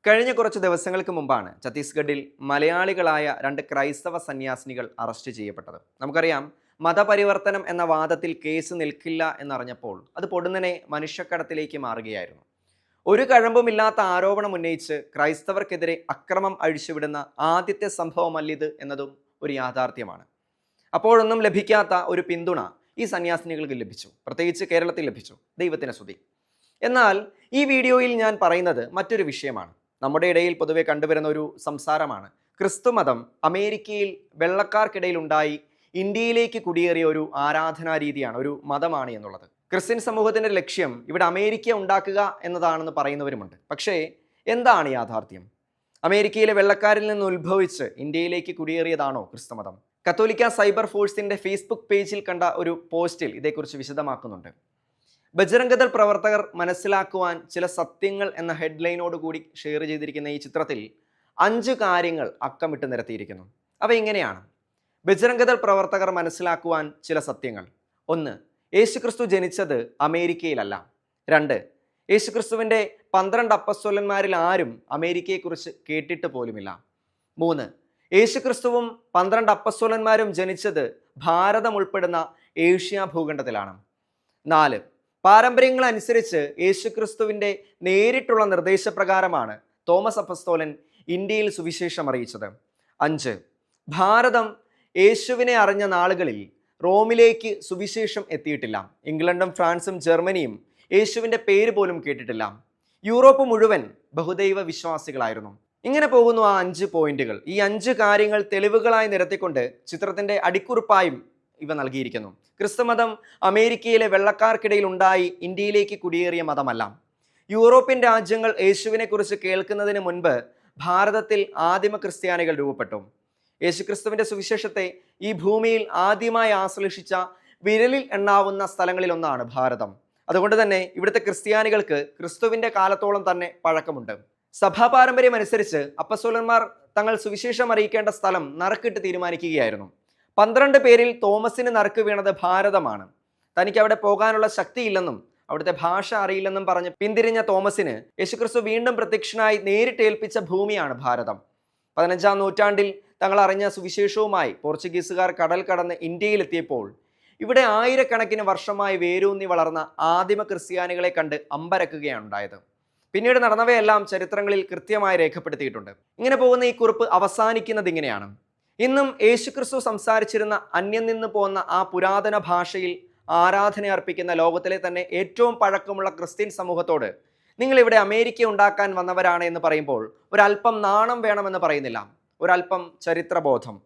കഴിഞ്ഞ കുറച്ച് ദിവസങ്ങൾക്ക് മുമ്പാണ് ഛത്തീസ്ഗഡിൽ മലയാളികളായ 2 ക്രൈസ്തവ സന്യാസിനികൾ അറസ്റ്റ് ചെയ്യപ്പെട്ടത്. നമുക്കറിയാം, മതപരിവർത്തനം എന്ന വാദത്തിൽ കേസ് നിൽക്കില്ല എന്നറിഞ്ഞപ്പോൾ അത് പൊടുന്നനെ മനുഷ്യക്കടത്തിലേക്ക് മാറുകയായിരുന്നു. ഒരു കഴമ്പുമില്ലാത്ത ആരോപണം ഉന്നയിച്ച് ക്രൈസ്തവർക്കെതിരെ അക്രമം അഴിച്ചുവിടുന്ന ആദ്യത്തെ സംഭവമല്ലിത് എന്നതും ഒരു യാഥാർത്ഥ്യമാണ്. അപ്പോഴൊന്നും ലഭിക്കാത്ത ഒരു പിന്തുണ ഈ സന്യാസിനികൾക്ക് ലഭിച്ചു, പ്രത്യേകിച്ച് കേരളത്തിൽ ലഭിച്ചു. ദൈവത്തിന് സ്തുതി. എന്നാൽ ഈ വീഡിയോയിൽ ഞാൻ പറയുന്നത് മറ്റൊരു വിഷയമാണ്. നമ്മുടെ ഇടയിൽ പൊതുവെ കണ്ടുവരുന്ന ഒരു സംസാരമാണ് ക്രിസ്തുമതം അമേരിക്കയിൽ വെള്ളക്കാർക്കിടയിൽ ഉണ്ടായി ഇന്ത്യയിലേക്ക് കുടിയേറിയ ഒരു ആരാധനാ രീതിയാണ്, ഒരു മതമാണ് എന്നുള്ളത്. ക്രിസ്ത്യൻ സമൂഹത്തിൻ്റെ ലക്ഷ്യം ഇവിടെ അമേരിക്ക ഉണ്ടാക്കുക എന്നതാണെന്ന് പറയുന്നവരുമുണ്ട്. പക്ഷേ എന്താണ് യാഥാർത്ഥ്യം? അമേരിക്കയിലെ വെള്ളക്കാരിൽ നിന്ന് ഉത്ഭവിച്ച് ഇന്ത്യയിലേക്ക് കുടിയേറിയതാണോ ക്രിസ്തുമതം? കത്തോലിക്ക സൈബർ ഫോഴ്സിൻ്റെ ഫേസ്ബുക്ക് പേജിൽ കണ്ട ഒരു പോസ്റ്റിൽ ഇതേക്കുറിച്ച് വിശദമാക്കുന്നുണ്ട്. ബജ്രംഗദൾ പ്രവർത്തകർ മനസ്സിലാക്കുവാൻ ചില സത്യങ്ങൾ എന്ന ഹെഡ്ലൈനോട് കൂടി ഷെയർ ചെയ്തിരിക്കുന്ന ഈ ചിത്രത്തിൽ 5 കാര്യങ്ങൾ അക്കമിട്ട് നിരത്തിയിരിക്കുന്നു. അവ ഇങ്ങനെയാണ്: ബജ്രംഗദൾ പ്രവർത്തകർ മനസ്സിലാക്കുവാൻ ചില സത്യങ്ങൾ. 1. യേശുക്രിസ്തു ജനിച്ചത് അമേരിക്കയിലല്ല. 2. യേശുക്രിസ്തുവിൻ്റെ 12 അപ്പസ്തോലന്മാരിൽ ആരും അമേരിക്കയെക്കുറിച്ച് കേട്ടിട്ട് പോലുമില്ല. 3. യേശുക്രിസ്തുവും 12 അപ്പസ്തോലന്മാരും ജനിച്ചത് ഭാരതം ഉൾപ്പെടുന്ന ഏഷ്യ ഭൂഖണ്ഡത്തിലാണ്. 4. പാരമ്പര്യങ്ങൾ അനുസരിച്ച് യേശുക്രിസ്തുവിൻ്റെ നേരിട്ടുള്ള നിർദ്ദേശപ്രകാരമാണ് തോമസ് അപ്പസ്തോലൻ ഇന്ത്യയിൽ സുവിശേഷം അറിയിച്ചത്. 5. ഭാരതം യേശുവിനെ അറിഞ്ഞ നാളുകളിൽ റോമിലേക്ക് സുവിശേഷം എത്തിയിട്ടില്ല. ഇംഗ്ലണ്ടും ഫ്രാൻസും ജർമ്മനിയും യേശുവിൻ്റെ പേര് പോലും കേട്ടിട്ടില്ല. യൂറോപ്പ് മുഴുവൻ ബഹുദൈവ വിശ്വാസികളായിരുന്നു. ഇങ്ങനെ പോകുന്നു ആ 5 പോയിന്റുകൾ. ഈ 5 കാര്യങ്ങൾ തെളിവുകളായി നിരത്തിക്കൊണ്ട് ചിത്രത്തിൻ്റെ അടിക്കുറിപ്പായും ഇവ നൽകിയിരിക്കുന്നു. ക്രിസ്തുമതം അമേരിക്കയിലെ വെള്ളക്കാർക്കിടയിൽ ഉണ്ടായി ഇന്ത്യയിലേക്ക് കുടിയേറിയ മതമല്ല. യൂറോപ്യൻ രാജ്യങ്ങൾ യേശുവിനെ കുറിച്ച് കേൾക്കുന്നതിന് മുൻപ് ഭാരതത്തിൽ ആദിമ ക്രിസ്ത്യാനികൾ രൂപപ്പെട്ടു. യേശുക്രിസ്തുവിൻ്റെ സുവിശേഷത്തെ ഈ ഭൂമിയിൽ ആദ്യമായി ആശ്ലേഷിച്ച വിരലിൽ എണ്ണാവുന്ന സ്ഥലങ്ങളിലൊന്നാണ് ഭാരതം. അതുകൊണ്ട് തന്നെ ഇവിടുത്തെ ക്രിസ്ത്യാനികൾക്ക് ക്രിസ്തുവിൻ്റെ കാലത്തോളം തന്നെ പഴക്കമുണ്ട്. സഭാ പാരമ്പര്യം അനുസരിച്ച് അപ്പസ്തോലന്മാർ തങ്ങൾ സുവിശേഷം അറിയിക്കേണ്ട സ്ഥലം നറുക്കിട്ട് തീരുമാനിക്കുകയായിരുന്നു. 12 പേരിൽ തോമസിന് നറുക്ക് വീണത് ഭാരതമാണ്. തനിക്ക് അവിടെ പോകാനുള്ള ശക്തിയില്ലെന്നും അവിടുത്തെ ഭാഷ അറിയില്ലെന്നും പറഞ്ഞ് പിന്തിരിഞ്ഞ തോമസിന് യേശുക്രിസ്തു വീണ്ടും പ്രത്യക്ഷനായി നേരിട്ട് ഏൽപ്പിച്ച ഭൂമിയാണ് ഭാരതം. 15-ാം നൂറ്റാണ്ടിൽ തങ്ങൾ അറിഞ്ഞ സുവിശേഷവുമായി പോർച്ചുഗീസുകാർ കടൽ കടന്ന് ഇന്ത്യയിലെത്തിയപ്പോൾ ഇവിടെ ആയിരക്കണക്കിന് വർഷമായി വേരൂന്നി വളർന്ന ആദിമ ക്രിസ്ത്യാനികളെ കണ്ട് അമ്പരക്കുകയാണ് ഉണ്ടായത്. പിന്നീട് നടന്നവയെല്ലാം ചരിത്രങ്ങളിൽ കൃത്യമായി രേഖപ്പെടുത്തിയിട്ടുണ്ട്. ഇങ്ങനെ പോകുന്ന ഈ കുറിപ്പ് അവസാനിക്കുന്നത് ഇങ്ങനെയാണ്: ഇന്നും യേശുക്രിസ്തു സംസാരിച്ചിരുന്ന അന്യം നിന്ന് പോന്ന ആ പുരാതന ഭാഷയിൽ ആരാധന അർപ്പിക്കുന്ന ലോകത്തിലെ തന്നെ ഏറ്റവും പഴക്കമുള്ള ക്രിസ്ത്യൻ സമൂഹത്തോട് നിങ്ങൾ ഇവിടെ അമേരിക്ക ഉണ്ടാക്കാൻ വന്നവരാണ് എന്ന് പറയുമ്പോൾ ഒരല്പം നാണം വേണമെന്ന് പറയുന്നില്ല, ഒരല്പം ചരിത്രബോധം.